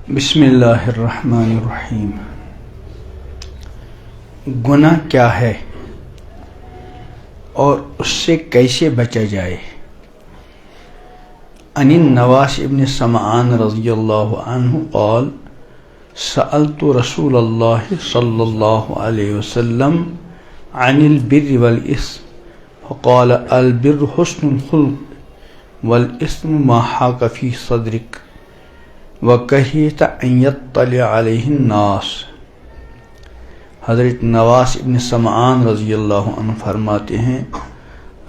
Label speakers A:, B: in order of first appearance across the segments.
A: بسم اللہ الرحمن الرحیم۔ گناہ کیا ہے اور اس سے کیسے بچا جائے؟ عن النواس ابن سمعان رضی اللہ عنہ قال سألت رسول اللہ صلی اللہ علیہ وسلم عن البر والإثم فقال البر حسن الخلق والإثم ما حاك في صدرك وَكَرِهْتَ أَن يَطَّلِعَ عَلَيْهِ النَّاسِ۔ حضرت نواس ابن سمعان رضی اللہ عنہ فرماتے ہیں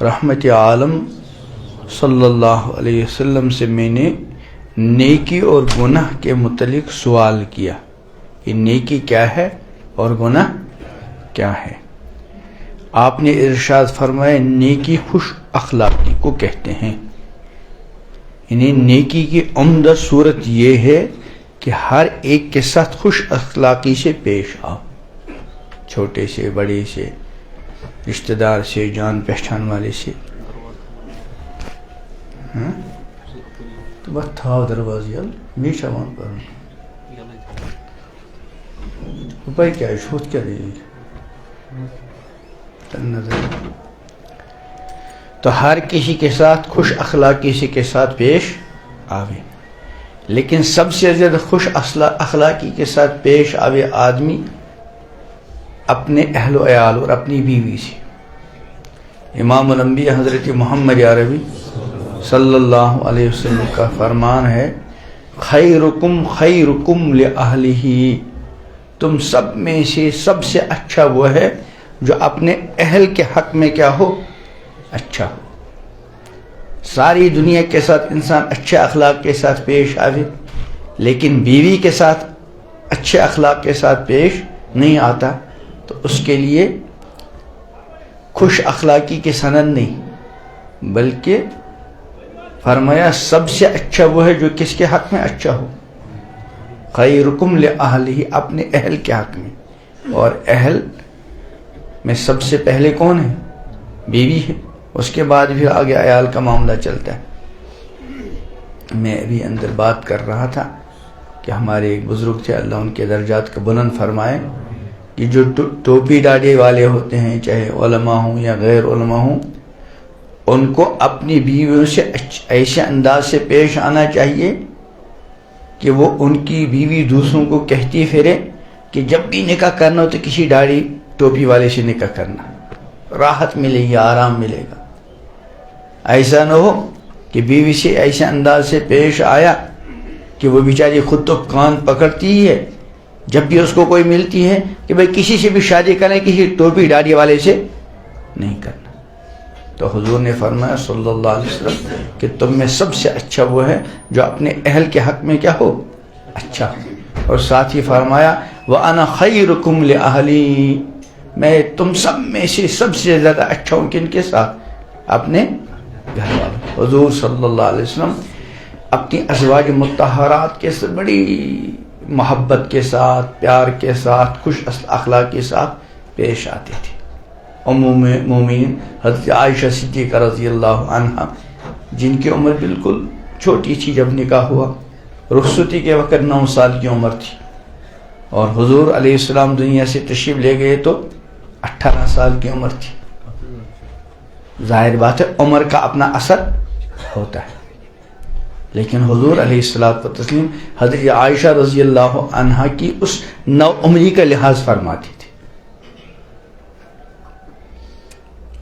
A: رحمت عالم صلی اللہ علیہ وسلم سے میں نے نیکی اور گناہ کے متعلق سوال کیا کہ نیکی کیا ہے اور گناہ کیا ہے۔ آپ نے ارشاد فرمایا نیکی خوش اخلاقی کو کہتے ہیں، یعنی نیکی کی عمدہ صورت یہ ہے کہ ہر ایک کے ساتھ خوش اخلاقی سے پیش آؤ، چھوٹے سے بڑے سے، رشتہ دار سے، جان پہچان والے سے۔ تو بس تھا دروازی میشا وہاں پر اوپر کیا ہے شوت کیا دے نظر۔ تو ہر کسی کے ساتھ خوش اخلاقی سے کے ساتھ پیش آوے، لیکن سب سے زیادہ خوش اخلاقی کے ساتھ پیش آوے آدمی اپنے اہل و عیال اور اپنی بیوی سے۔ امام الانبیاء حضرت محمد عربی صلی اللہ علیہ وسلم کا فرمان ہے خیرکم خیرکم لأہلہ، تم سب میں سے سب سے اچھا وہ ہے جو اپنے اہل کے حق میں کیا ہو، اچھا ہو۔ ساری دنیا کے ساتھ انسان اچھے اخلاق کے ساتھ پیش آوے، لیکن بیوی کے ساتھ اچھے اخلاق کے ساتھ پیش نہیں آتا تو اس کے لیے خوش اخلاقی کی سند نہیں، بلکہ فرمایا سب سے اچھا وہ ہے جو کس کے حق میں اچھا ہو، خیرکم لأہلہ، اپنے اہل کے حق میں۔ اور اہل میں سب سے پہلے کون ہے؟ بیوی ہے، اس کے بعد بھی آگے عیال کا معاملہ چلتا ہے۔ میں ابھی اندر بات کر رہا تھا کہ ہمارے ایک بزرگ تھے، اللہ ان کے درجات کو بلند فرمائے، کہ جو ٹوپی ڈاڑھی والے ہوتے ہیں، چاہے علماء ہوں یا غیر علماء ہوں، ان کو اپنی بیویوں سے ایسے انداز سے پیش آنا چاہیے کہ وہ ان کی بیوی دوسروں کو کہتی پھرے کہ جب بھی نکاح کرنا ہو تو کسی ڈاڑھی ٹوپی والے سے نکاح کرنا، راحت ملے گی، آرام ملے گا۔ ایسا نہ ہو کہ بیوی سے ایسے انداز سے پیش آیا کہ وہ بیچاری خود تو کان پکڑتی ہی ہے، جب بھی اس کو کوئی ملتی ہے کہ بھئی کسی سے بھی شادی کریں، کسی ٹوپی ڈاڑھی والے سے نہیں کرنا۔ تو حضور نے فرمایا صلی اللہ علیہ وسلم کہ تم میں سب سے اچھا وہ ہے جو اپنے اہل کے حق میں کیا ہو، اچھا ہو۔ اور ساتھ ہی فرمایا وَأَنَا خَيْرُكُمْ لِأَهْلِي، میں تم سب میں سے سب سے زیادہ اچھا ہوں کن کے ساتھ، اپنے گھر والوں۔ حضور صلی اللہ علیہ وسلم اپنی ازواج مطہرات کے ساتھ بڑی محبت کے ساتھ، پیار کے ساتھ، خوش اخلاق کے ساتھ پیش آتے تھے۔ ام مومنین حضرت عائشہ صدیقہ رضی اللہ عنہا، جن کی عمر بالکل چھوٹی تھی جب نکاح ہوا، رخصتی کے وقت 9 سال کی عمر تھی، اور حضور علیہ السلام دنیا سے تشریف لے گئے تو 18 سال کی عمر تھی۔ ظاہر بات ہے عمر کا اپنا اثر ہوتا ہے، لیکن حضور علیہ السلام حضرت عائشہ رضی اللہ عنہا کی اس نو عمری کا لحاظ فرماتی تھی۔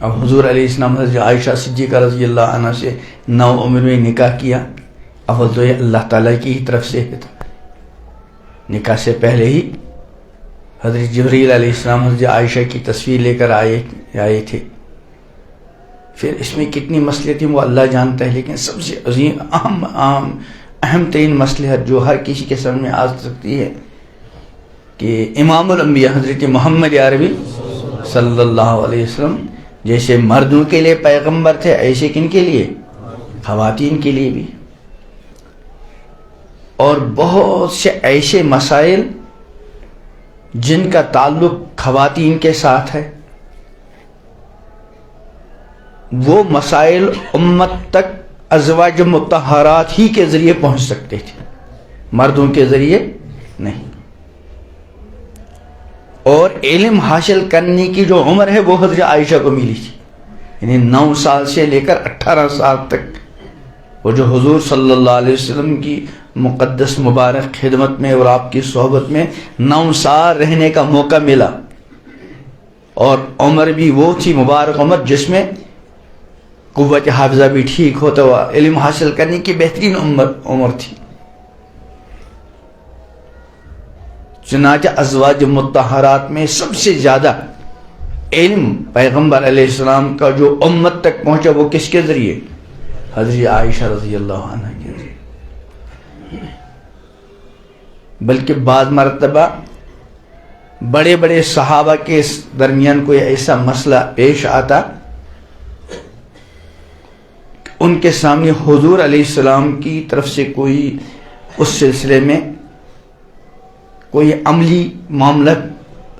A: اب حضور علیہ السلام حضرت عائشہ صدیقہ رضی اللہ عنہ سے 9 عمر میں نکاح کیا، اول تو یہ اللہ تعالیٰ کی ہی طرف سے ہے، نکاح سے پہلے ہی حضرت جبریل علیہ السلام حضرت عائشہ کی تصویر لے کر آئے تھے۔ پھر اس میں کتنی مسئلے تھیں وہ اللہ جانتا ہے، لیکن سب سے عظیم اہم ترین مسئلہ جو ہر کسی کے سامنے میں آ سکتی ہے کہ امام الانبیاء حضرت محمد عربی صلی اللہ علیہ وسلم جیسے مردوں کے لیے پیغمبر تھے، ایسے کن کے لیے؟ خواتین کے لیے بھی۔ اور بہت سے ایسے مسائل جن کا تعلق خواتین کے ساتھ ہے، وہ مسائل امت تک ازواج مطہرات ہی کے ذریعے پہنچ سکتے تھے، مردوں کے ذریعے نہیں. اور علم حاصل کرنے کی جو عمر ہے وہ حضرت عائشہ کو ملی تھی، یعنی 9 سال سے لے کر 18 سال تک وہ جو حضور صلی اللہ علیہ وسلم کی مقدس مبارک خدمت میں اور آپ کی صحبت میں 9 سال رہنے کا موقع ملا. اور عمر بھی وہ تھی مبارک عمر جس میں قوت حافظہ بھی ٹھیک ہوتا ہوا، علم حاصل کرنے کی بہترین عمر تھی. چنانچہ ازواج مطہرات میں سب سے زیادہ علم پیغمبر علیہ السلام کا جو امت تک پہنچا وہ کس کے ذریعے؟ حضرت عائشہ رضی اللہ عنہ کے ذریعے. بلکہ بعض مرتبہ بڑے بڑے صحابہ کے درمیان کوئی ایسا مسئلہ پیش آتا، ان کے سامنے حضور علیہ السلام کی طرف سے کوئی اس سلسلے میں کوئی عملی معاملہ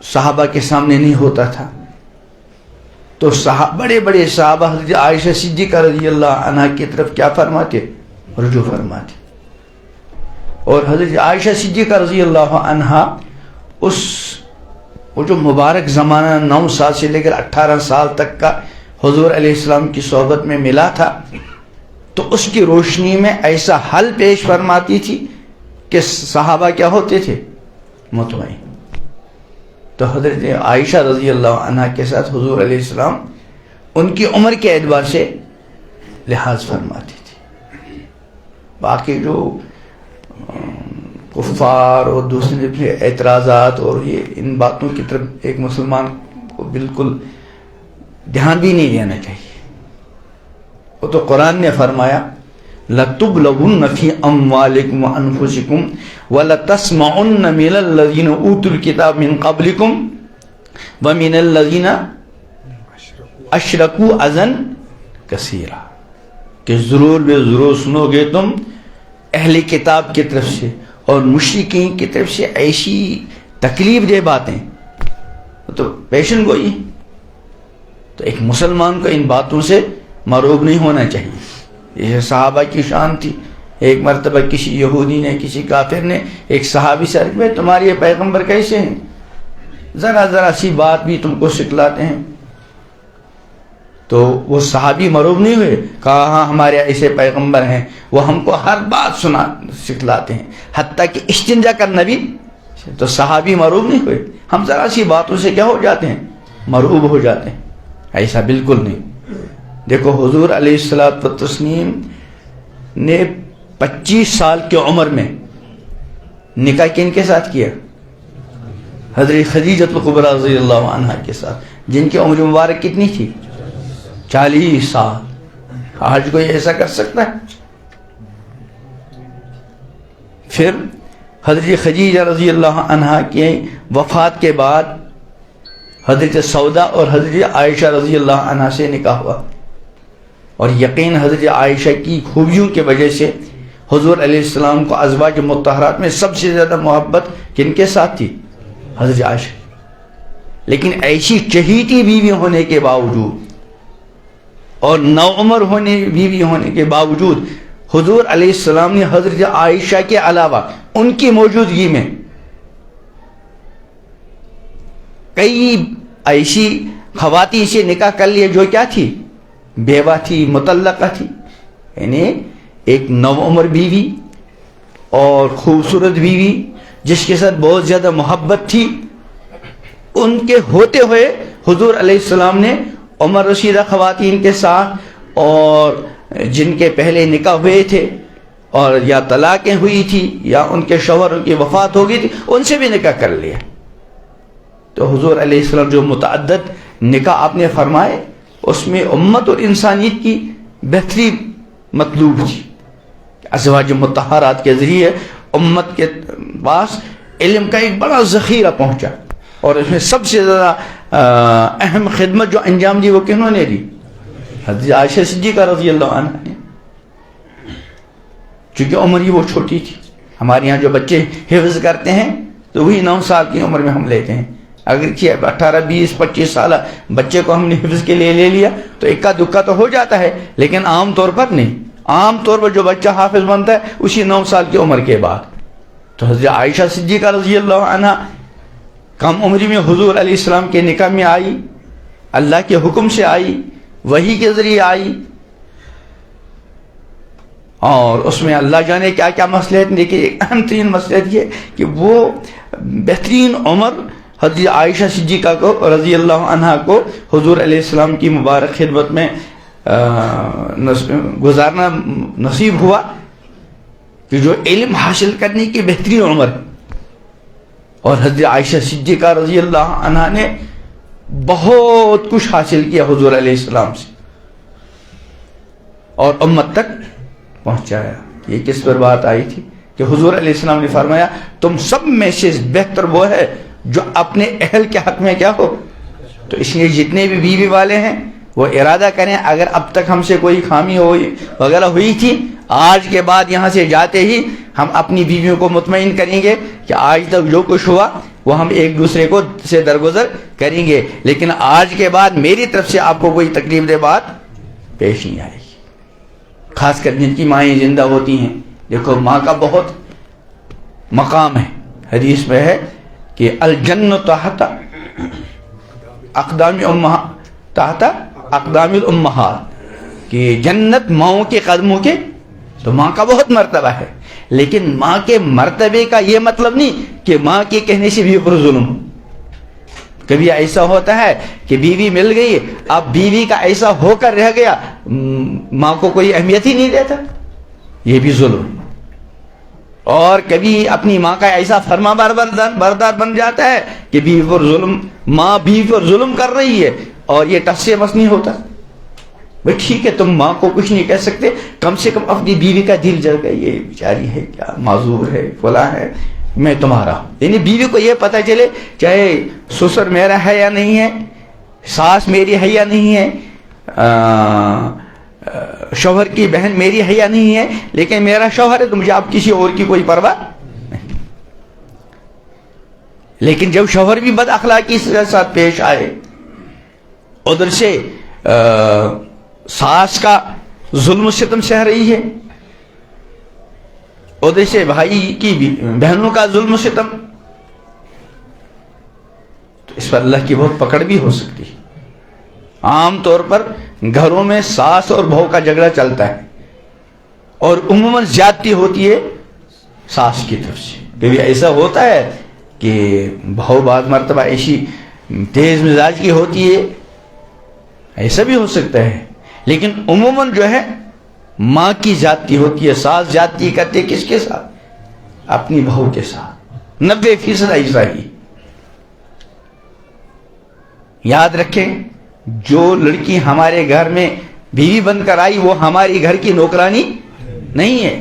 A: صحابہ کے سامنے نہیں ہوتا تھا، تو بڑے بڑے صحابہ حضرت عائشہ صدیقہ رضی اللہ عنہ کی طرف کیا فرماتے؟ رجوع فرماتے. اور حضرت عائشہ صدیقہ رضی اللہ عنہ وہ جو مبارک زمانہ 9 سال سے لے کر 18 سال تک کا حضور علیہ السلام کی صحبت میں ملا تھا، تو اس کی روشنی میں ایسا حل پیش فرماتی تھی کہ صحابہ کیا ہوتے تھے؟ مطمئن. تو حضرت عائشہ رضی اللہ عنہ کے ساتھ حضور علیہ السلام ان کی عمر کے اعتبار سے لحاظ فرماتی تھی. باقی جو کفار اور دوسرے اعتراضات اور یہ ان باتوں کی طرف ایک مسلمان کو بالکل دھیان بھی نہیں دینا چاہیے. وہ تو قرآن نے فرمایا لَتُبْلَوُنَّ فِي أَمْوَالِكُمْ وَأَنفُسِكُمْ وَلَتَسْمَعُنَّ مِنَ الَّذِينَ أُوتُوا الْكِتَابَ مِنْ قَبْلِكُمْ وَمِنَ الَّذِينَ أَشْرَكُوا أَذًى كَثِيرًا، کہ ضرور بے ضرور سنو گے تم اہل کتاب کی طرف سے اور مشرکین کی طرف سے ایسی تکلیف دہ باتیں، تو پیشن گوئی. تو ایک مسلمان کو ان باتوں سے مرعوب نہیں ہونا چاہیے. یہ صحابہ کی شان تھی. ایک مرتبہ کسی یہودی نے کسی کافر نے ایک صحابی سے عرض میں تمہارے یہ پیغمبر کیسے ہیں، ذرا سی بات بھی تم کو سکھلاتے ہیں. تو وہ صحابی مرعوب نہیں ہوئے، کہا ہاں ہمارے ایسے پیغمبر ہیں وہ ہم کو ہر بات سکھلاتے ہیں، حتیٰ کہ استنجا کرنا بھی. تو صحابی مرعوب نہیں ہوئے. ہم ذرا سی باتوں سے کیا ہو جاتے ہیں؟ مرعوب ہو جاتے ہیں. ایسا بالکل نہیں. دیکھو حضور علیہ الصلوۃ والتسلیم نے 25 سال کی عمر میں نکاح کن کے ساتھ کیا؟ حضرت خدیجہ الکبریٰ رضی اللہ عنہ کے ساتھ، جن کی عمر مبارک کتنی تھی؟ 40 سال. آج کوئی ایسا کر سکتا ہے؟ پھر حضرت خدیجہ رضی اللہ عنہ کے وفات کے بعد حضرت سودا اور حضرت عائشہ رضی اللہ عنہ سے نکاح ہوا. اور یقین حضرت عائشہ کی خوبیوں کی وجہ سے حضور علیہ السلام کو ازواج مطہرات میں سب سے زیادہ محبت کن کے ساتھ تھی؟ حضرت عائشہ. لیکن ایسی چہیتی بیوی ہونے کے باوجود اور نوعمر بیوی ہونے کے باوجود حضور علیہ السلام نے حضرت عائشہ کے علاوہ ان کی موجودگی میں کئی ایسی خواتین سے نکاح کر لیا جو کیا تھی؟ بیوہ تھی، مطلقہ تھی. یعنی ایک نوعمر بیوی اور خوبصورت بیوی جس کے ساتھ بہت زیادہ محبت تھی، ان کے ہوتے ہوئے حضور علیہ السلام نے عمر رسیدہ خواتین کے ساتھ اور جن کے پہلے نکاح ہوئے تھے اور یا طلاقیں ہوئی تھی یا ان کے شوہر کی وفات ہو گئی تھی، ان سے بھی نکاح کر لیا. تو حضور علیہ السلام جو متعدد نکاح آپ نے فرمائے اس میں امت اور انسانیت کی بہتری مطلوب تھی. ازواج مطہرات کے ذریعے امت کے پاس علم کا ایک بڑا ذخیرہ پہنچا، اور اس میں سب سے زیادہ اہم خدمت جو انجام دی وہ کنہوں نے دی؟ حضرت عائشہ صدیقہ رضی اللہ عنہ نے. چونکہ عمر ہی وہ چھوٹی تھی. ہمارے یہاں جو بچے حفظ کرتے ہیں تو وہی 9 سال کی عمر میں ہم لیتے ہیں. اگر 18 20 25 سال بچے کو ہم نے حفظ کے لیے لے لیا تو اکا دکا تو ہو جاتا ہے، لیکن عام طور پر نہیں. عام طور پر جو بچہ حافظ بنتا ہے اسی 9 سال کی عمر کے بعد. تو حضرت عائشہ صدیقہ رضی اللہ عنہ کم عمری میں حضور علیہ السلام کے نکاح میں آئی، اللہ کے حکم سے آئی، وحی کے ذریعے آئی، اور اس میں اللہ جانے کیا کیا مصلحت، لیکن ایک اہم ترین مصلحت یہ کہ وہ بہترین عمر حضرت عائشہ صدیقہ کو رضی اللہ عنہ کو حضور علیہ السلام کی مبارک خدمت میں گزارنا نصیب ہوا، کہ جو علم حاصل کرنے کی بہترین عمر ہے۔ اور حضرت عائشہ صدیقہ رضی اللہ عنہ نے بہت کچھ حاصل کیا حضور علیہ السلام سے اور امت تک پہنچایا۔ یہ کس پر بات آئی تھی کہ حضور علیہ السلام نے فرمایا تم سب میں سے بہتر وہ ہے جو اپنے اہل کے حق میں کیا ہو۔ تو اس لیے جتنے بھی بیوی والے ہیں وہ ارادہ کریں، اگر اب تک ہم سے کوئی خامی وغیرہ ہوئی تھی، آج کے بعد یہاں سے جاتے ہی ہم اپنی بیویوں کو مطمئن کریں گے کہ آج تک جو کچھ ہوا وہ ہم ایک دوسرے کو سے درگزر کریں گے، لیکن آج کے بعد میری طرف سے آپ کو کوئی تکلیف دہ بات پیش نہیں آئے گی۔ خاص کر جن کی مائیں زندہ ہوتی ہیں، دیکھو ماں کا بہت مقام ہے، حدیث میں ہے کہ الجنۃ تحت اقدام الامہات، کہ جنت ماؤں کے قدموں کے، تو ماں کا بہت مرتبہ ہے، لیکن ماں کے مرتبے کا یہ مطلب نہیں کہ ماں کے کہنے سے بھی پر ظلم۔ کبھی ایسا ہوتا ہے کہ بیوی مل گئی، اب بیوی کا ایسا ہو کر رہ گیا، ماں کو کوئی اہمیت ہی نہیں دیتا، یہ بھی ظلم۔ اور کبھی اپنی ماں کا ایسا فرما بردار بن جاتا ہے کہ بیوی پر ظلم، ماں بیوی پر ظلم کر رہی ہے اور یہ ٹس سے مس نہیں ہوتا۔ بھائی ٹھیک ہے تم ماں کو کچھ نہیں کہہ سکتے، کم سے کم اپنی بیوی کا دل جل گیا، یہ بیچاری ہے کیا معذور ہے فلاں ہے، میں تمہارا ہوں۔ یعنی بیوی کو یہ پتہ چلے چاہے سسر میرا ہے یا نہیں ہے، ساس میری ہے یا نہیں ہے، شوہر کی بہن میری ہے یا نہیں ہے، لیکن میرا شوہر ہے تو مجھے اب کسی اور کی کوئی پرواہ نہیں۔ لیکن جب شوہر بھی بد اخلاقی کے ساتھ پیش آئے، ادھر سے ساس کا ظلم و ستم سہ رہی ہے، ادھر سے بھائی کی بہنوں کا ظلم و ستم، تو اس پر اللہ کی بہت پکڑ بھی ہو سکتی ہے۔ عام طور پر گھروں میں ساس اور بہو کا جھگڑا چلتا ہے اور عموماً زیادتی ہوتی ہے ساس کی طرف سے۔ کبھی ایسا ہوتا ہے کہ بہو بعض مرتبہ ایسی تیز مزاج کی ہوتی ہے، ایسا بھی ہو سکتا ہے، لیکن عموماً جو ہے ماں کی زیادتی ہوتی ہے۔ ساس زیادتی کرتے کس کے ساتھ؟ اپنی بہو کے ساتھ، 90% ایسا ہی۔ یاد رکھیں جو لڑکی ہمارے گھر میں بیوی بن کر آئی وہ ہماری گھر کی نوکرانی نہیں ہے،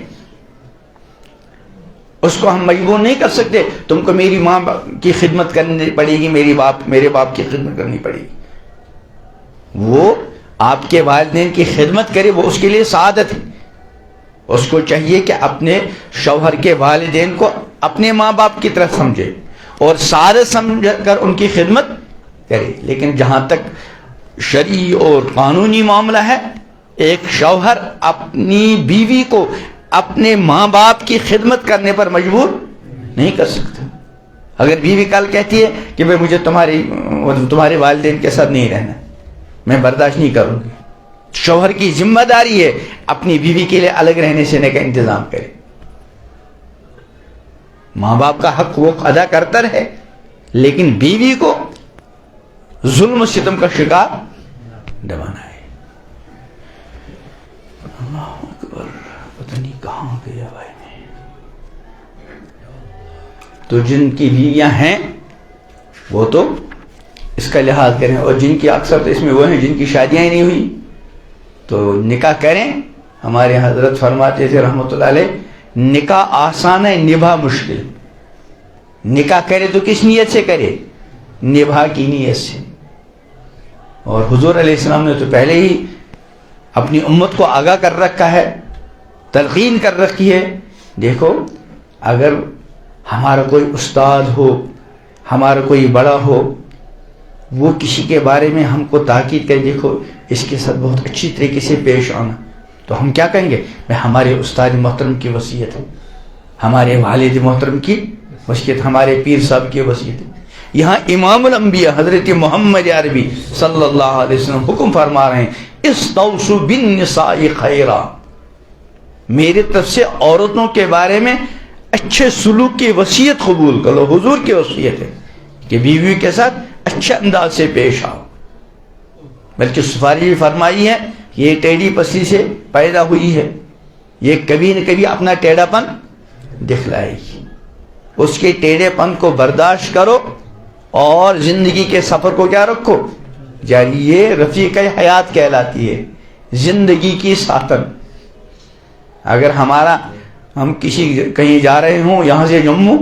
A: اس کو ہم مجبور نہیں کر سکتے تم کو میری ماں کی خدمت کرنی پڑے گی، میرے باپ کی خدمت کرنی پڑے گی۔ وہ آپ کے والدین کی خدمت کرے، وہ اس کے لیے سعادت ہے۔ اس کو چاہیے کہ اپنے شوہر کے والدین کو اپنے ماں باپ کی طرف سمجھے اور سعادت سمجھ کر ان کی خدمت کرے۔ لیکن جہاں تک شرعی اور قانونی معاملہ ہے، ایک شوہر اپنی بیوی کو اپنے ماں باپ کی خدمت کرنے پر مجبور نہیں کر سکتا۔ اگر بیوی کل کہتی ہے کہ بھائی مجھے تمہارے والدین کے ساتھ نہیں رہنا، میں برداشت نہیں کروں گی، شوہر کی ذمہ داری ہے اپنی بیوی کے لیے الگ رہنے سے کا انتظام کرے۔ ماں باپ کا حق وہ ادا کرتا رہے، لیکن بیوی کو ظلم و ستم کا شکار دبانا ہے۔ اللہ اکبر، پتہ نہیں کہاں گیا بھائی نے۔ تو جن کی بیویاں ہیں وہ تو اس کا لحاظ کریں، اور جن کی اکثر تو اس میں وہ ہیں جن کی شادیاں ہی نہیں ہوئی تو نکاح کریں۔ ہمارے حضرت فرماتے تھے رحمۃ اللہ علیہ، نکاح آسان ہے، نبھا مشکل۔ نکاح کرے تو کس نیت سے کرے؟ نبھا کی نیت سے۔ اور حضور علیہ السلام نے تو پہلے ہی اپنی امت کو آگاہ کر رکھا ہے، تلقین کر رکھی ہے۔ دیکھو اگر ہمارا کوئی استاد ہو، ہمارا کوئی بڑا ہو، وہ کسی کے بارے میں ہم کو تاکید کرے دیکھو اس کے ساتھ بہت اچھی طریقے سے پیش آنا، تو ہم کیا کہیں گے؟ میں ہمارے استاد محترم کی وصیت ہے، ہمارے والد محترم کی وصیت، ہمارے پیر صاحب کی وصیت. یہاں امام الانبیاء حضرت محمد عربی صلی اللہ علیہ وسلم حکم فرما رہے ہیں استوصوا بالنساء خیرا، میری طرف سے عورتوں کے بارے میں اچھے سلوک کی وصیت قبول کرو. حضور کی وصیت ہے کہ بیوی کے ساتھ اچھے انداز سے پیش آؤ. بلکہ سفارش بھی فرمائی ہے یہ ٹیڑھی پسلی سے پیدا ہوئی ہے، یہ کبھی نہ کبھی اپنا ٹیڑھا پن دکھلائے گی. اس کے ٹیڑھے پن کو برداشت کرو اور زندگی کے سفر کو کیا رکھو جاری. یہ رفیق حیات کہلاتی ہے، زندگی کی ساتن. اگر ہم کہیں جا رہے ہوں یہاں سے جموں،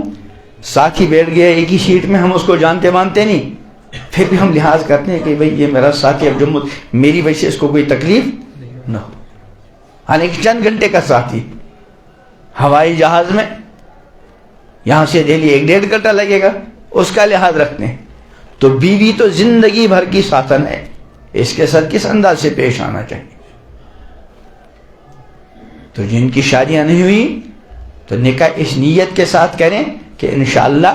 A: ساتھی بیٹھ گیا ایک ہی سیٹ میں، ہم اس کو جانتے مانتے نہیں، پھر بھی ہم لحاظ کرتے ہیں کہ بھئی یہ میرا ساتھی اب جموں، میری وجہ سے اس کو کوئی تکلیف نہ ہو. حالانکہ چند گھنٹے کا ساتھی ہوائی جہاز میں یہاں سے دہلی 1.5 گھنٹہ لگے گا، اس کا لحاظ رکھتے ہیں. تو بیوی تو زندگی بھر کی ساتن ہے، اس کے ساتھ کس انداز سے پیش آنا چاہیے. تو جن کی شادیاں نہیں ہوئی تو نکاح اس نیت کے ساتھ کریں کہ انشاءاللہ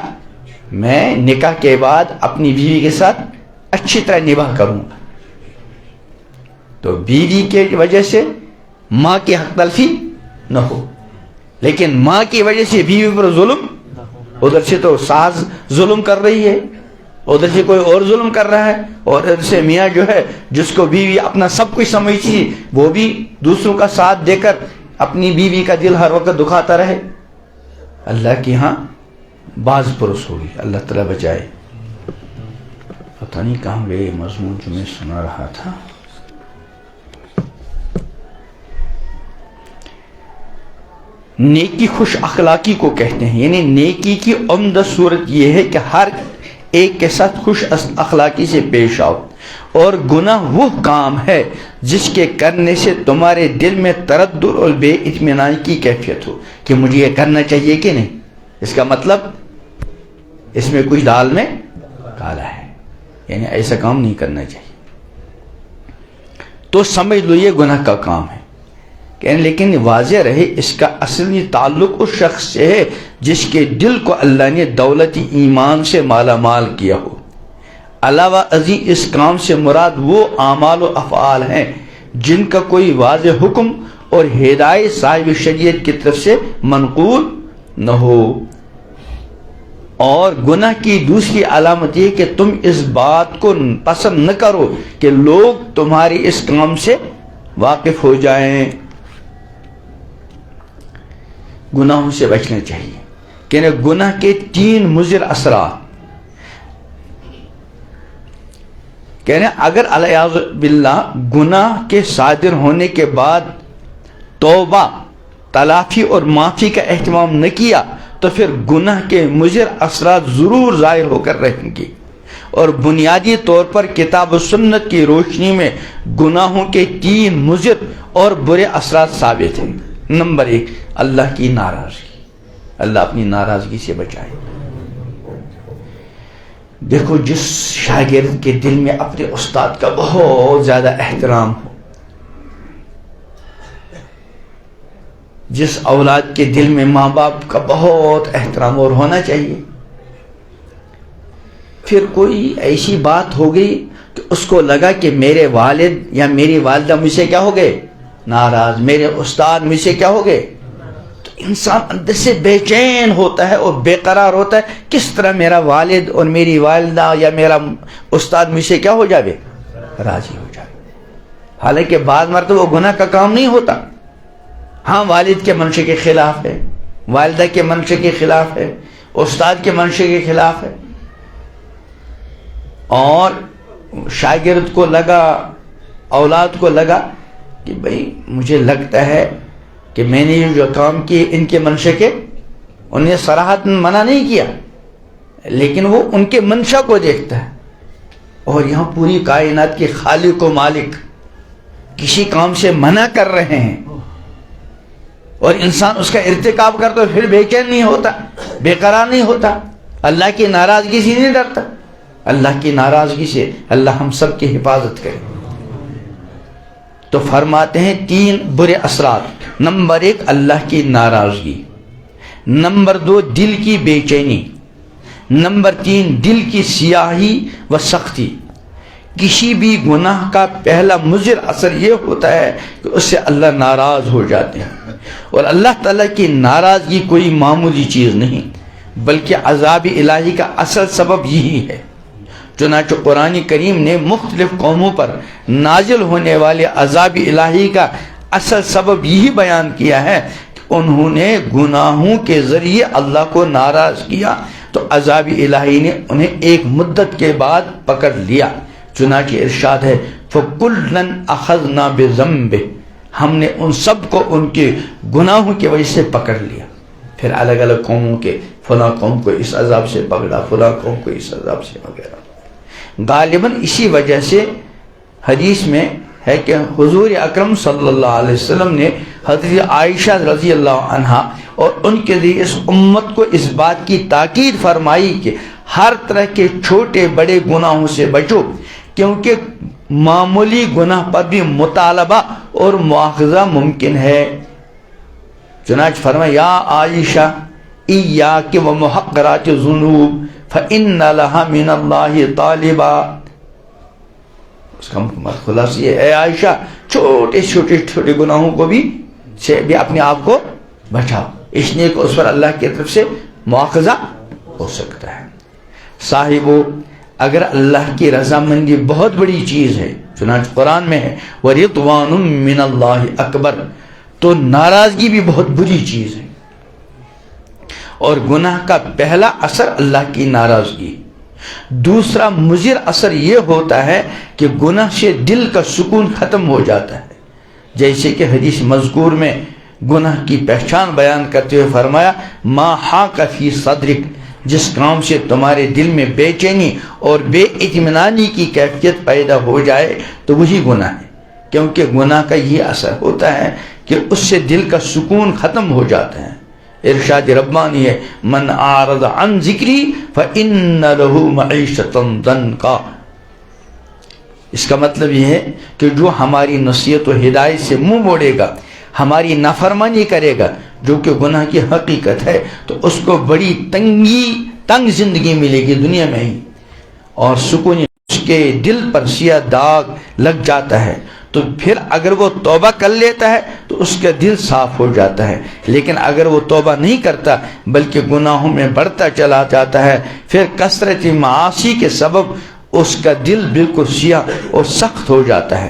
A: میں نکاح کے بعد اپنی بیوی کے ساتھ اچھی طرح نباہ کروں گا. تو بیوی کی وجہ سے ماں کی حق تلفی نہ ہو، لیکن ماں کی وجہ سے بیوی پر ظلم، ادھر سے تو ساس ظلم کر رہی ہے، ادھر سے کوئی اور ظلم کر رہا ہے، اور ادھر سے میاں جو ہے جس کو بیوی اپنا سب کچھ سمجھتی ہے وہ بھی دوسروں کا ساتھ دے کر اپنی بیوی کا دل ہر وقت دکھاتا رہے. اللہ کی ہاں باز پرس ہوگی. اللہ تعالیٰ بچائے. پتہ نہیں کہاں گئے مضمون جو میں سنا رہا تھا. نیکی خوش اخلاقی کو کہتے ہیں، یعنی نیکی کی عمدہ صورت یہ ہے کہ ہر ایک کے ساتھ خوش اخلاقی سے پیش آؤ. اور گناہ وہ کام ہے جس کے کرنے سے تمہارے دل میں تردد اور بے اطمینانی کی کیفیت ہو کہ مجھے یہ کرنا چاہیے کہ نہیں. اس کا مطلب اس میں کچھ دال میں کالا ہے، یعنی ایسا کام نہیں کرنا چاہیے. تو سمجھ لو یہ گناہ کا کام ہے. لیکن واضح رہے اس کا اصلی تعلق اس شخص سے ہے جس کے دل کو اللہ نے دولت ایمان سے مالا مال کیا ہو. علاوہ ازیں اس کام سے مراد وہ اعمال و افعال ہیں جن کا کوئی واضح حکم اور ہدایت صاحب شریعت کی طرف سے منقول نہ ہو. اور گناہ کی دوسری علامت یہ کہ تم اس بات کو پسند نہ کرو کہ لوگ تمہاری اس کام سے واقف ہو جائیں. گناہوں سے بچنا چاہیے کہ گناہ کے 3 مضر اثرات. کہنے اگر الیاذ باللہ گناہ کے صادر ہونے کے بعد توبہ، تلافی اور معافی کا اہتمام نہ کیا تو پھر گناہ کے مضر اثرات ضرور ظاہر ہو کر رہیں گے. اور بنیادی طور پر کتاب و سنت کی روشنی میں گناہوں کے 3 مضر اور برے اثرات ثابت ہیں. نمبر 1 اللہ کی ناراضگی. اللہ اپنی ناراضگی سے بچائے. دیکھو جس شاگرد کے دل میں اپنے استاد کا بہت زیادہ احترام ہو، جس اولاد کے دل میں ماں باپ کا بہت احترام اور ہونا چاہیے، پھر کوئی ایسی بات ہو گئی کہ اس کو لگا کہ میرے والد یا میری والدہ مجھ سے کیا ہو گئے ناراض، میرے استاد مجھ سے کیا ہو گئے، تو انسان اندر سے بے چین ہوتا ہے اور بے قرار ہوتا ہے کس طرح میرا والد اور میری والدہ یا میرا استاد مجھ سے کیا ہو جائے راضی ہو جائے. حالانکہ بعض مرتبہ وہ گناہ کا کام نہیں ہوتا. ہاں والد کے منشے کے خلاف ہے، والدہ کے منشے کے خلاف ہے، استاد کے منشے کے خلاف ہے، اور شاگرد کو لگا، اولاد کو لگا کہ بھئی مجھے لگتا ہے کہ میں نے جو کام کیے ان کے منشے کے، انہیں صراحت منع نہیں کیا لیکن وہ ان کے منشا کو دیکھتا ہے. اور یہاں پوری کائنات کے خالق و مالک کسی کام سے منع کر رہے ہیں اور انسان اس کا ارتکاب کرتا ہے، پھر بے چین نہیں ہوتا، بے قرار نہیں ہوتا، اللہ کی ناراضگی سے نہیں ڈرتا. اللہ کی ناراضگی سے اللہ ہم سب کی حفاظت کرے. تو فرماتے ہیں 3 برے اثرات. نمبر 1 اللہ کی ناراضگی. نمبر 2 دل کی بے چینی، نمبر 3 دل کی سیاہی و سختی۔ کسی بھی گناہ کا پہلا مضر اثر یہ ہوتا ہے کہ اس سے اللہ ناراض ہو جاتے ہیں، اور اللہ تعالیٰ کی ناراضگی کوئی معمولی چیز نہیں بلکہ عذاب الہی کا اصل سبب یہی ہے۔ چنانچہ قرآن کریم نے مختلف قوموں پر نازل ہونے والے عذاب الہی کا اصل سبب یہی بیان کیا ہے کہ انہوں نے گناہوں کے ذریعے اللہ کو ناراض کیا تو عذاب الہی نے انہیں ایک مدت کے بعد پکڑ لیا۔ چنانچہ ارشاد ہے فَكُلًّا أَخَذْنَا بِذَنبِهِ، ہم نے ان سب کو ان کے گناہوں کی وجہ سے پکڑ لیا۔ پھر الگ الگ قوموں کے فلاں قوم کو اس عذاب سے پکڑا، فلاں قوم کو اس عذاب سے پکڑا۔ غالباً اسی وجہ سے حدیث میں ہے کہ حضور اکرم صلی اللہ علیہ وسلم نے حضرت عائشہ رضی اللہ عنہا اور ان کے ذریعے اس امت کو اس بات کی تاکید فرمائی کہ ہر طرح کے چھوٹے بڑے گناہوں سے بچو، کیونکہ معمولی گناہ پر بھی مطالبہ اور مواخذہ ممکن ہے۔ چنانچہ فرمایا یا عائشہ ایاک و محقرات الذنوب فإن لها من اللہ طالبا۔ اس کا مکمل خلاصہ یہ ہے، اے عائشہ چھوٹے چھوٹے گناہوں کو بھی سے بھی اپنے آپ کو بچاؤ، اس لیے کہ اس پر اللہ کی طرف سے مواخذہ ہو سکتا ہے۔ صاحبو، اگر اللہ کی رضامندی بہت بڑی چیز ہے، چنانچہ قرآن میں ہے وَرِضْوَانٌ مِّنَ اللَّهِ اکبر، تو ناراضگی بھی بہت بری چیز ہے، اور گناہ کا پہلا اثر اللہ کی ناراضگی۔ دوسرا مضر اثر یہ ہوتا ہے کہ گناہ سے دل کا سکون ختم ہو جاتا ہے، جیسے کہ حدیث مذکور میں گناہ کی پہچان بیان کرتے ہوئے فرمایا ما حاک فی صدرک، جس کام سے تمہارے دل میں بے چینی اور بے اطمینانی کی کیفیت پیدا ہو جائے تو وہی گناہ ہے، کیونکہ گناہ کا یہ اثر ہوتا ہے کہ اس سے دل کا سکون ختم ہو جاتا ہے۔ ارشاد ربانی ہے من اعرض عن ذکری فإن له معیشة ضنکا، اس کا مطلب یہ ہے کہ جو ہماری نصیحت و ہدایت سے منہ موڑے گا، ہماری نافرمانی کرے گا، جو کہ گناہ کی حقیقت ہے، تو اس کو بڑی تنگ زندگی ملے گی دنیا میں ہی، اور سکون اس کے دل پر سیاہ داغ لگ جاتا ہے۔ تو پھر اگر وہ توبہ کر لیتا ہے تو اس کا دل صاف ہو جاتا ہے، لیکن اگر وہ توبہ نہیں کرتا بلکہ گناہوں میں بڑھتا چلا جاتا ہے، پھر کثرت معاصی کے سبب اس کا دل بالکل سیاہ اور سخت ہو جاتا ہے۔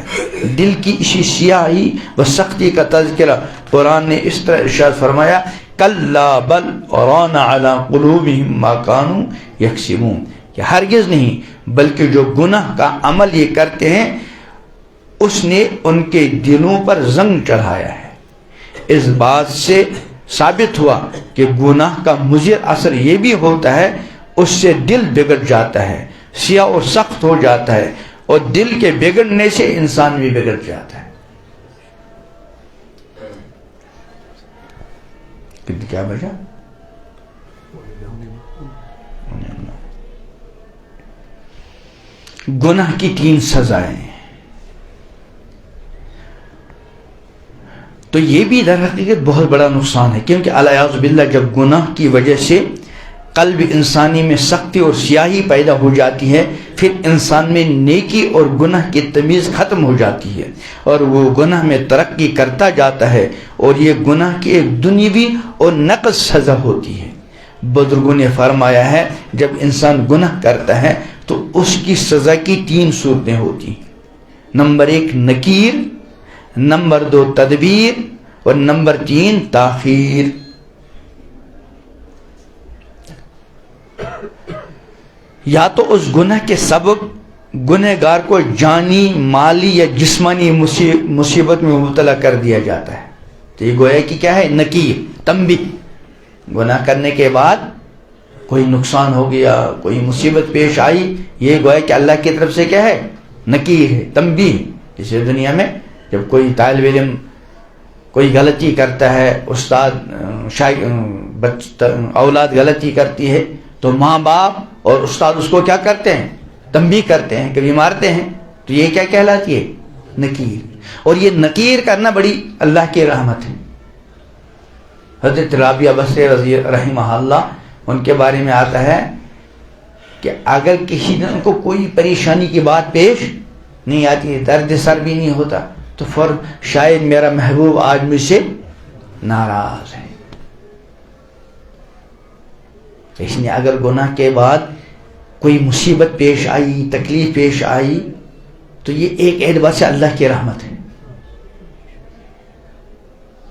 A: دل کی اسی سیاہی و سختی کا تذکرہ قرآن نے اس طرح ارشاد فرمایا کلا بل ران علی قلوبہم ما کانوا یکسبون، کہ ہرگز نہیں بلکہ جو گناہ کا عمل یہ کرتے ہیں اس نے ان کے دلوں پر زنگ چڑھایا ہے۔ اس بات سے ثابت ہوا کہ گناہ کا مضر اثر یہ بھی ہوتا ہے اس سے دل بگڑ جاتا ہے، سیاہ اور سخت ہو جاتا ہے، اور دل کے بگڑنے سے انسان بھی بگڑ جاتا ہے۔ کیا بجا؟ گناہ کی 3 سزائیں، تو یہ بھی در حقیقت بہت بڑا نقصان ہے، کیونکہ الیاذ باللہ جب گناہ کی وجہ سے قلب انسانی میں سختی اور سیاہی پیدا ہو جاتی ہے، پھر انسان میں نیکی اور گناہ کی تمیز ختم ہو جاتی ہے، اور وہ گناہ میں ترقی کرتا جاتا ہے، اور یہ گناہ کی ایک دنیوی اور نقص سزا ہوتی ہے۔ بزرگوں نے فرمایا ہے جب انسان گناہ کرتا ہے تو اس کی سزا کی 3 صورتیں ہوتی ہیں، نمبر 1 نکیر، نمبر 2 تدبیر، اور نمبر 3 تاخیر۔ یا تو اس گناہ کے سبب گنہگار کو جانی، مالی یا جسمانی مصیبت میں مبتلا کر دیا جاتا ہے، تو یہ گویا کہ کیا ہے؟ نکیر، تنبیہ۔ گناہ کرنے کے بعد کوئی نقصان ہو گیا، کوئی مصیبت پیش آئی، یہ گویا کہ اللہ کی طرف سے کیا ہے؟ نکیر ہے، تنبیہ۔ جیسے دنیا میں جب کوئی طالب علم کوئی غلطی کرتا ہے، استاد اولاد غلطی کرتی ہے، تو ماں باپ اور استاد اس کو کیا کرتے ہیں؟ تنبیہ کرتے ہیں، کبھی مارتے ہیں، تو یہ کیا کہلاتی ہے؟ نکیر۔ اور یہ نکیر کرنا بڑی اللہ کی رحمت ہے، حضرت رابعہ بصری رضی رحمہ اللہ، ان کے بارے میں آتا ہے کہ اگر کسی دن ان کو کوئی پریشانی کی بات پیش نہیں آتی، درد سر بھی نہیں ہوتا، تو شاید میرا محبوب آج مجھ سے ناراض ہے. اس لیے اگر گناہ کے بعد کوئی مصیبت پیش آئی، تکلیف پیش آئی، تو یہ ایک اعتبار سے اللہ کی رحمت ہے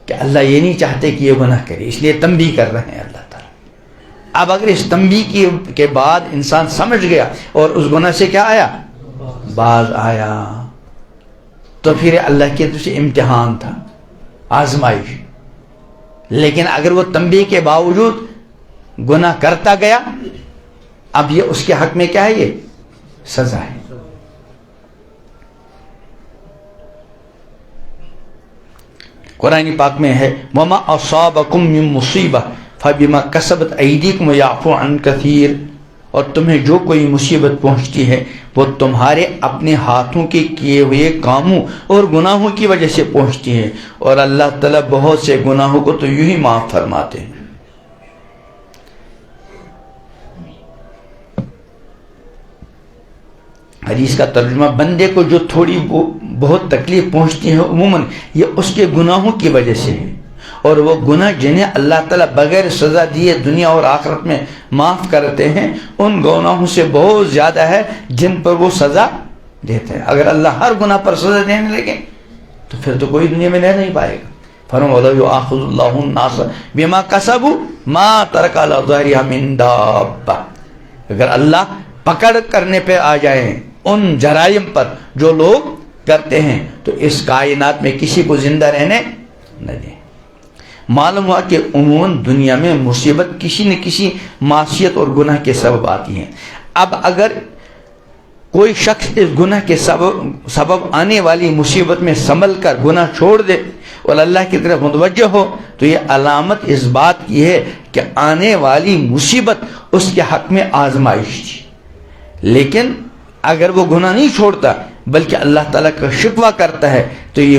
A: کہ اللہ یہ نہیں چاہتے کہ یہ گناہ کرے، اس لیے تنبیہ کر رہے ہیں اللہ تعالیٰ. اب اگر اس تنبیہ کے بعد انسان سمجھ گیا اور اس گناہ سے کیا آیا، باز آیا، تو پھر اللہ کی طرف سے امتحان تھا، آزمائش. لیکن اگر وہ تنبیہ کے باوجود گناہ کرتا گیا، اب یہ اس کے حق میں کیا ہے، یہ سزا ہے. قرآن پاک میں ہے وَمَا أَصَابَكُم مِّن مُّصِيبَةٍ فَبِمَا كَسَبَتْ أَيْدِيكُمْ وَيَعْفُو عَن كَثِيرٍ، اور تمہیں جو کوئی مصیبت پہنچتی ہے وہ تمہارے اپنے ہاتھوں کے کیے ہوئے کاموں اور گناہوں کی وجہ سے پہنچتی ہے، اور اللہ تعالیٰ بہت سے گناہوں کو تو یوں ہی معاف فرماتے ہیں. حدیث کا ترجمہ، بندے کو جو تھوڑی بہت تکلیف پہنچتی ہے عموماً یہ اس کے گناہوں کی وجہ سے ہے، اور وہ گناہ جنہیں اللہ تعالیٰ بغیر سزا دیے دنیا اور آخرت میں معاف کرتے ہیں، ان گناہوں سے بہت زیادہ ہے جن پر وہ سزا دیتے ہیں. اگر اللہ ہر گناہ پر سزا دینے لگے تو پھر تو کوئی دنیا میں رہ نہیں پائے گا. فرمایا وَلَوْ يُؤَاخِذُ اللَّهُ النَّاسَ بِمَا كَسَبُوا مَا تَرَكَ عَلَىٰ ظَهْرِهَا مِن دَابَّةٍ، اگر اللہ پکڑ کرنے پہ آ جائیں ان جرائم پر جو لوگ کرتے ہیں تو اس کائنات میں کسی کو زندہ رہنے نہ دیں. معلوم ہوا کہ عموماً دنیا میں مصیبت کسی نہ کسی معصیت اور گناہ کے سبب آتی ہیں. اب اگر کوئی شخص اس گناہ کے سبب آنے والی مصیبت میں سنبھل کر گناہ چھوڑ دے اور اللہ کی طرف متوجہ ہو، تو یہ علامت اس بات کی ہے کہ آنے والی مصیبت اس کے حق میں آزمائش تھی. لیکن اگر وہ گناہ نہیں چھوڑتا بلکہ اللہ تعالیٰ کا شکوہ کرتا ہے تو یہ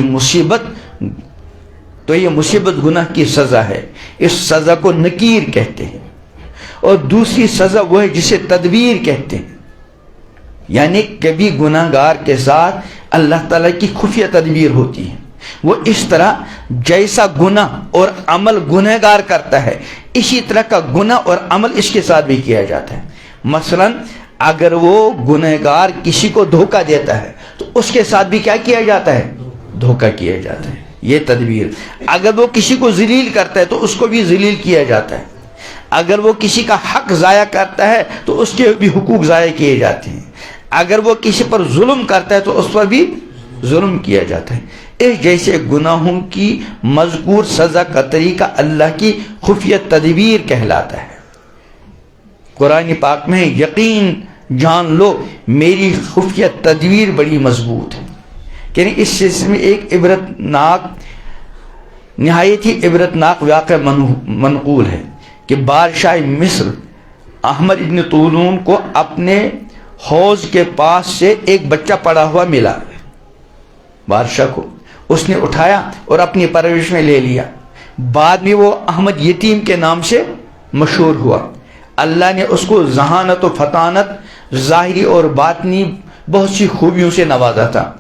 A: مصیبت گناہ کی سزا ہے. اس سزا کو نکیر کہتے ہیں. اور دوسری سزا وہ ہے جسے تدبیر کہتے ہیں، یعنی کبھی گناہ گار کے ساتھ اللہ تعالیٰ کی خفیہ تدبیر ہوتی ہے. وہ اس طرح جیسا گناہ اور عمل گناہ گار کرتا ہے اسی طرح کا گناہ اور عمل اس کے ساتھ بھی کیا جاتا ہے. مثلاً اگر وہ گناہ گار کسی کو دھوکہ دیتا ہے تو اس کے ساتھ بھی کیا کیا جاتا ہے، دھوکہ کیا جاتا ہے. یہ تدبیر. اگر وہ کسی کو ذلیل کرتا ہے تو اس کو بھی ذلیل کیا جاتا ہے. اگر وہ کسی کا حق ضائع کرتا ہے تو اس کے بھی حقوق ضائع کیے جاتے ہیں. اگر وہ کسی پر ظلم کرتا ہے تو اس پر بھی ظلم کیا جاتا ہے. اس جیسے گناہوں کی مذکور سزا کا طریقہ اللہ کی خفیہ تدبیر کہلاتا ہے. قرآن پاک میں یقین جان لو میری خفیہ تدبیر بڑی مضبوط ہے. یعنی اس سلسلے میں ایک نہایت ہی عبرتناک واقعہ منقول ہے کہ بادشاہ مصر احمد ابن طولون کو اپنے حوض کے پاس سے ایک بچہ پڑا ہوا ملا. بادشاہ کو اس نے اٹھایا اور اپنی پرورش میں لے لیا. بعد میں وہ احمد یتیم کے نام سے مشہور ہوا. اللہ نے اس کو ذہانت و فطانت، ظاہری اور باطنی بہت سی خوبیوں سے نوازا تھا.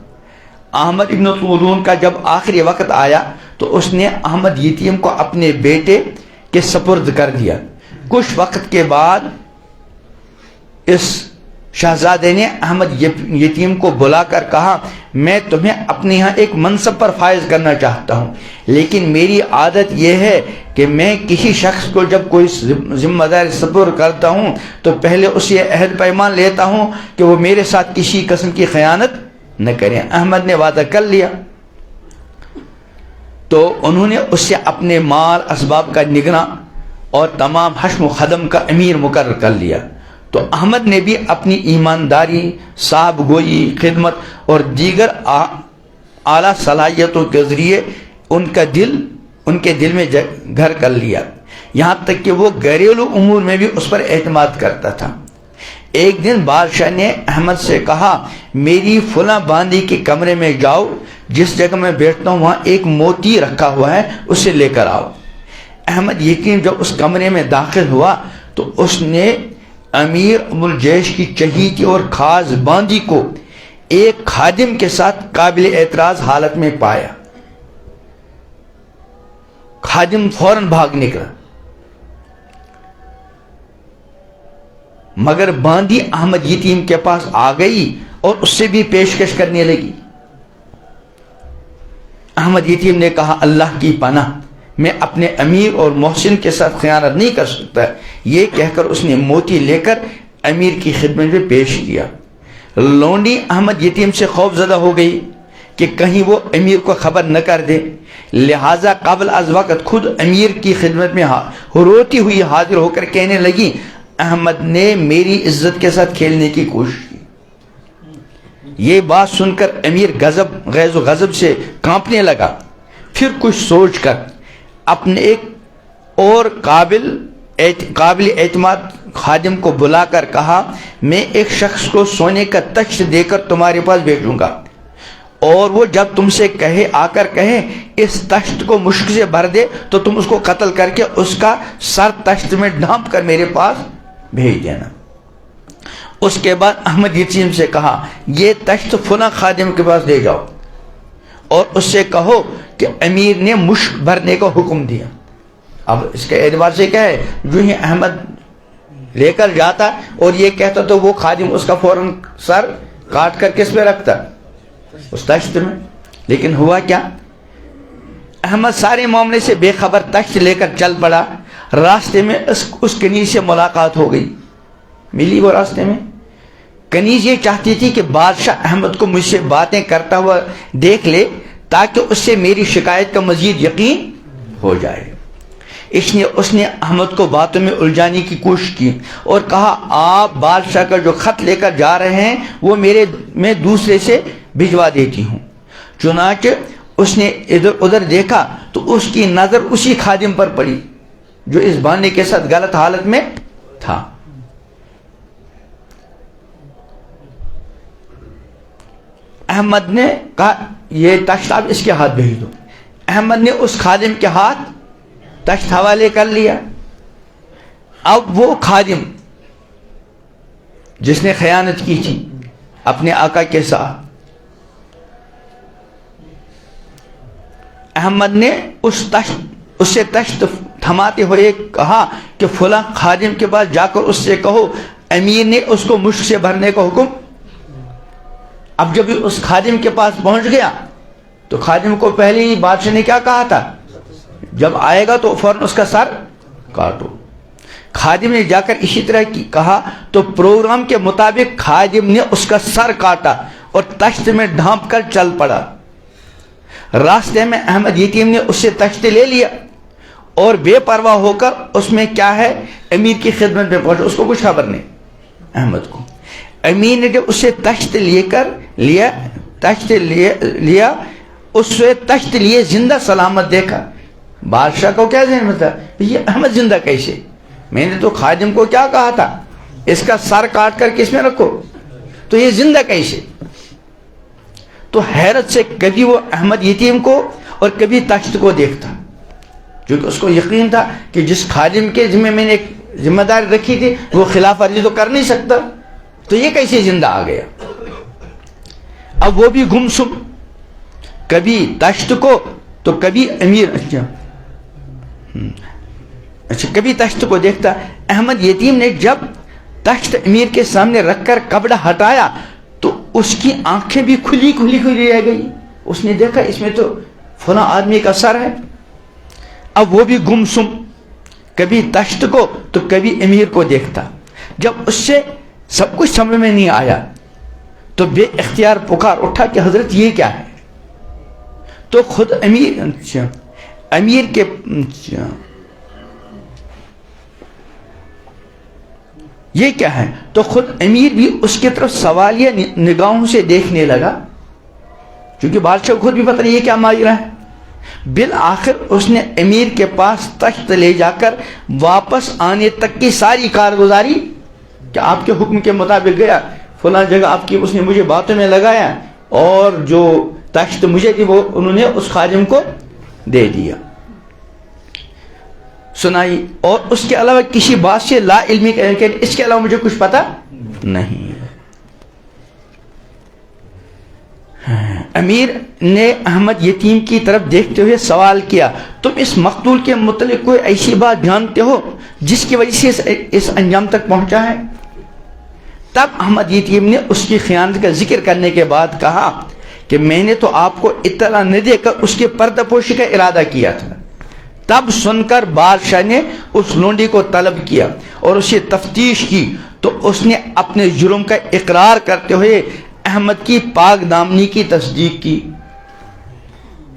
A: احمد ابن طولون کا جب آخری وقت آیا تو اس نے احمد یتیم کو اپنے بیٹے کے سپرد کر دیا. کچھ وقت کے بعد اس شہزادے نے احمد یتیم کو بلا کر کہا میں تمہیں اپنے یہاں ایک منصب پر فائز کرنا چاہتا ہوں، لیکن میری عادت یہ ہے کہ میں کسی شخص کو جب کوئی ذمہ داری سپرد کرتا ہوں تو پہلے اس یہ عہد پیمان لیتا ہوں کہ وہ میرے ساتھ کسی قسم کی خیانت نہ کریں. احمد نے وعدہ کر لیا تو انہوں نے اس سے اپنے مال اسباب کا نگراں اور تمام حشم و خدم کا امیر مقرر کر لیا. تو احمد نے بھی اپنی ایمانداری، صاحب گوئی، خدمت اور دیگر اعلیٰ صلاحیتوں کے ذریعے ان کے دل میں گھر کر لیا، یہاں تک کہ وہ گھریلو امور میں بھی اس پر اعتماد کرتا تھا. ایک دن بادشاہ نے احمد سے کہا میری فلاں باندی کے کمرے میں جاؤ، جس جگہ میں بیٹھتا ہوں وہاں ایک موتی رکھا ہوا ہے، اسے لے کر آؤ. احمد یتیم جب اس کمرے میں داخل ہوا تو اس نے امیر ابو الجیش کی چہیتی اور خاص باندی کو ایک خادم کے ساتھ قابل اعتراض حالت میں پایا. خادم فوراً بھاگ نکلا، مگر باندی احمد یتیم کے پاس آ گئی اور اس سے بھی پیشکش کرنے لگی. احمد یتیم نے کہا اللہ کی پناہ، میں اپنے امیر اور محسن کے ساتھ خیانت نہیں کر سکتا. یہ کہہ کر اس نے موتی لے کر امیر کی خدمت میں پیش کیا. لونڈی احمد یتیم سے خوف زدہ ہو گئی کہ کہیں وہ امیر کو خبر نہ کر دے، لہٰذا قبل از وقت خود امیر کی خدمت میں روتی ہوئی حاضر ہو کر کہنے لگی احمد نے میری عزت کے ساتھ کھیلنے کی کوشش کی. یہ بات سن کر امیر غیظ و غضب سے کانپنے لگا. پھر کچھ سوچ کر اپنے ایک اور قابل اعتماد خادم کو بلا کر کہا میں ایک شخص کو سونے کا تخت دے کر تمہارے پاس بھیجوں گا، اور وہ جب تم سے آ کر کہے اس تخت کو مشک سے بھر دے تو تم اس کو قتل کر کے اس کا سر تخت میں ڈھانپ کر میرے پاس بھیج دینا. اس کے بعد احمد یتیم سے کہا یہ تخت فلاں خادم کے پاس لے جاؤ اور اس سے کہو کہ امیر نے مشک بھرنے کا حکم دیا. اب اس کے اعتبار سے کیا ہے، جو ہی احمد لے کر جاتا اور یہ کہتا تو وہ خادم اس کا فوراً سر کاٹ کر کس پہ رکھتا، اس تخت میں. لیکن ہوا کیا، احمد سارے معاملے سے بے خبر تخت لے کر چل پڑا. راستے میں اس کنیز سے ملاقات ہو گئی، ملی وہ راستے میں. کنیز یہ چاہتی تھی کہ بادشاہ احمد کو مجھ سے باتیں کرتا ہوا دیکھ لے تاکہ اس سے میری شکایت کا مزید یقین ہو جائے. اس نے احمد کو باتوں میں الجھانے کی کوشش کی اور کہا آپ بادشاہ کا جو خط لے کر جا رہے ہیں وہ میں دوسرے سے بھجوا دیتی ہوں. چنانچہ اس نے ادھر ادھر دیکھا تو اس کی نظر اسی خادم پر پڑی جو اس باندی کے ساتھ غلط حالت میں تھا. احمد نے کہا یہ تخت آپ اس کے ہاتھ بھیج دو. احمد نے اس خادم کے ہاتھ تخت حوالے کر لیا. اب وہ خادم جس نے خیانت کی تھی اپنے آقا کے ساتھ، احمد نے اس سے تخت تھماتے ہوئے کہا کہ فلاں خادم کے پاس جا کر اس سے کہو امیر نے اس کو مشک سے بھرنے کا حکم. اب جب اس خادم کے پاس پہنچ گیا تو خادم کو پہلے ہی بادشاہ نے کیا کہا تھا، جب آئے گا تو فوراً اس کا سر کاٹو. خادم نے جا کر اسی طرح کہا تو پروگرام کے مطابق خادم نے اس کا سر کاٹا اور تخت میں ڈھانپ کر چل پڑا. راستے میں احمد یتیم نے اس سے تخت لے لیا اور بے پرواہ ہو کر اس میں کیا ہے امیر کی خدمت میں پہنچا. اس کو کچھ خبر نہیں احمد کو. امیر نے جب اس سے تخت لیا اس سے تخت لیے زندہ سلامت دیکھا. بادشاہ کو کیا ذہن میں تھا یہ احمد زندہ کیسے، میں نے تو خادم کو کیا کہا تھا اس کا سر کاٹ کر کس میں رکھو، تو یہ زندہ کیسے. تو حیرت سے کبھی وہ احمد یتیم کو اور کبھی تخت کو دیکھتا، کیونکہ اس کو یقین تھا کہ جس خادم کے ذمہ میں نے ایک ذمہ داری رکھی تھی وہ خلاف ورزی تو کر نہیں سکتا، تو یہ کیسے زندہ آ گیا. اب وہ بھی گمسم، کبھی تخت کو تو کبھی امیر کبھی تخت کو دیکھتا. احمد یتیم نے جب تخت امیر کے سامنے رکھ کر کپڑا ہٹایا تو اس کی آنکھیں بھی کھلی رہ گئی. اس نے دیکھا اس میں تو فلاں آدمی کا سر ہے. اب وہ بھی گمسم، کبھی تخت کو تو کبھی امیر کو دیکھتا. جب اس سے سب کچھ سمجھ میں نہیں آیا تو بے اختیار پکار اٹھا کہ حضرت یہ کیا ہے. تو خود امیر کے یہ کیا ہے، تو خود امیر بھی اس کی طرف سوالیہ نگاہوں سے دیکھنے لگا، کیونکہ بادشاہ کو خود بھی پتہ نہیں یہ کیا ماجرا ہے. بالآخر اس نے امیر کے پاس تخت لے جا کر واپس آنے تک کی ساری کارگزاری کہ آپ کے حکم کے مطابق گیا فلاں جگہ آپ کی اس نے مجھے باتوں میں لگایا اور جو تخت مجھے تھی وہ انہوں نے اس خادم کو دے دیا. سنائی اور اس کے علاوہ کسی بات سے لا علمی کہ اس کے علاوہ مجھے کچھ پتا نہیں. امیر نے احمد یتیم کی طرف دیکھتے ہوئے سوال کیا تم اس مقتول کے متعلق کوئی ایسی بات جانتے ہو جس کی وجہ سے اس انجام تک پہنچا ہے؟ تب احمد یتیم نے اس کی خیانت کا ذکر کرنے کے بعد کہا کہ میں نے تو آپ کو اطلاع نہ دے کر اس کے پردہ پوشی کا ارادہ کیا تھا. تب سن کر بادشاہ نے اس لونڈی کو طلب کیا اور اسے تفتیش کی تو اس نے اپنے جرم کا اقرار کرتے ہوئے احمد کی پاک دامنی کی تصدیق کی.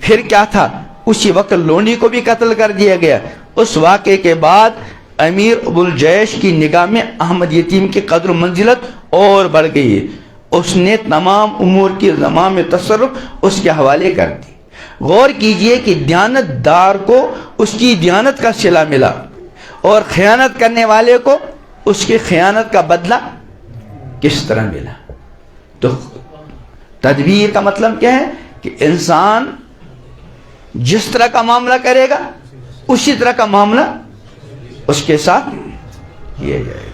A: پھر کیا تھا، اسی وقت لونڈی کو بھی قتل کر دیا گیا. اس واقعے کے بعد امیر ابو الجیش کی نگاہ میں احمد یتیم کی قدر و منزلت اور بڑھ گئی. اس نے تمام امور کی زمام تصرف اس کے حوالے کر دی. غور کیجئے کہ دیانت دار کو اس کی دیانت کا صلہ ملا اور خیانت کرنے والے کو اس کی خیانت کا بدلہ کس طرح ملا. تو تدبیر کا مطلب کیا ہے کہ انسان جس طرح کا معاملہ کرے گا اسی طرح کا معاملہ اس کے ساتھ کیا جائے گا.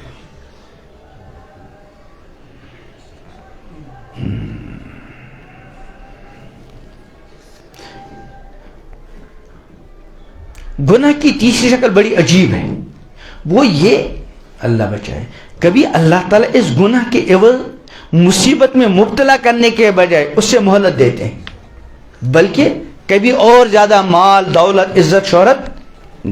A: گناہ کی تیسری شکل بڑی عجیب ہے. وہ یہ، اللہ بچائے، کبھی اللہ تعالیٰ اس گناہ کے عوض مصیبت میں مبتلا کرنے کے بجائے اس سے مہلت دیتے ہیں، بلکہ کبھی اور زیادہ مال، دولت، عزت، شہرت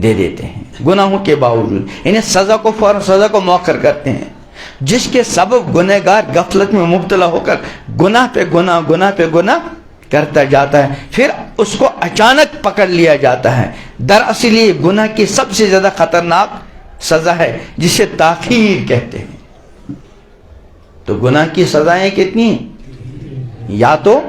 A: دے دیتے ہیں گناہوں کے باوجود. یعنی سزا کو فوراً سزا کو مؤخر کرتے ہیں، جس کے سبب گنہگار غفلت میں مبتلا ہو کر گناہ پہ گناہ، گناہ پہ گناہ کرتا جاتا ہے. پھر اس کو اچانک پکڑ لیا جاتا ہے. دراصل یہ گناہ کی سب سے زیادہ خطرناک سزا ہے جسے تاخیر کہتے ہیں. تو گناہ کی سزائیں کتنی ہیں؟ یا تو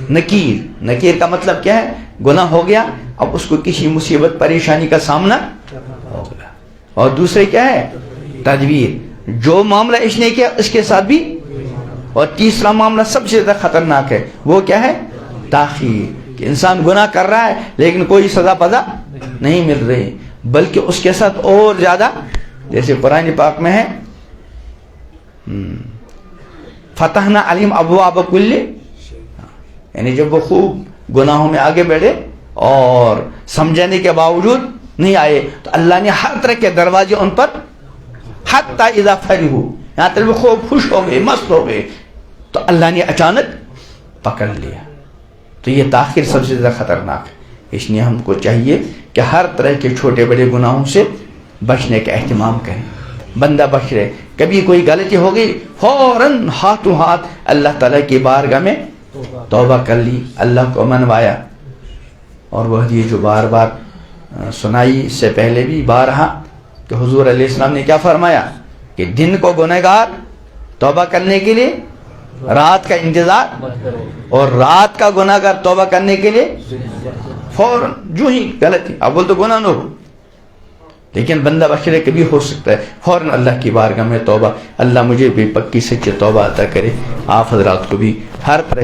A: نکیر. نکیر کا مطلب کیا ہے؟ گناہ ہو گیا، اب اس کو کسی مصیبت پریشانی کا سامنا ہوگا. اور دوسرے کیا ہے؟ تدبیر. جو معاملہ اس نے کیا اس کے ساتھ بھی. اور تیسرا معاملہ سب سے زیادہ خطرناک ہے، وہ کیا ہے؟ تاخیر. کہ انسان گناہ کر رہا ہے لیکن کوئی سزا پزا نہیں مل رہی، بلکہ اس کے ساتھ اور زیادہ، جیسے قرآن پاک میں ہے فتحنا علیم ابواب کل، یعنی جب وہ خوب گناہوں میں آگے بڑھے اور سمجھنے کے باوجود نہیں آئے تو اللہ نے ہر طرح کے دروازے ان پر حتی اذا فرحوا، یہاں تک وہ خوب خوش ہو گئے، مست ہو گئے تو اللہ نے اچانک پکڑ لیا. تو یہ تاخیر سب سے زیادہ خطرناک ہے. اس لیے ہم کو چاہیے کہ ہر طرح کے چھوٹے بڑے گناہوں سے بچنے کا اہتمام کریں. بندہ بچ رہے، کبھی کوئی غلطی ہو گئی فوراً ہاتھوں ہاتھ اللہ تعالیٰ کی بارگاہ میں توبہ کر لی، اللہ کو منوایا. اور وہ حدیث جو بار بار سنائی اس سے پہلے بھی بارہا کہ حضور علیہ السلام نے کیا فرمایا کہ دن کو گنہگار توبہ کرنے کے لیے رات کا انتظار، اور رات کا گنہگار توبہ کرنے کے لیے فوراً جو ہی غلطی، اب بول تو گناہ نہ ہو لیکن بندہ بخشے کبھی ہو سکتا ہے فوراً اللہ کی بارگاہ میں توبہ. اللہ مجھے بھی پکی سچی توبہ عطا کرے، آپ حضرات کو بھی ہر طرح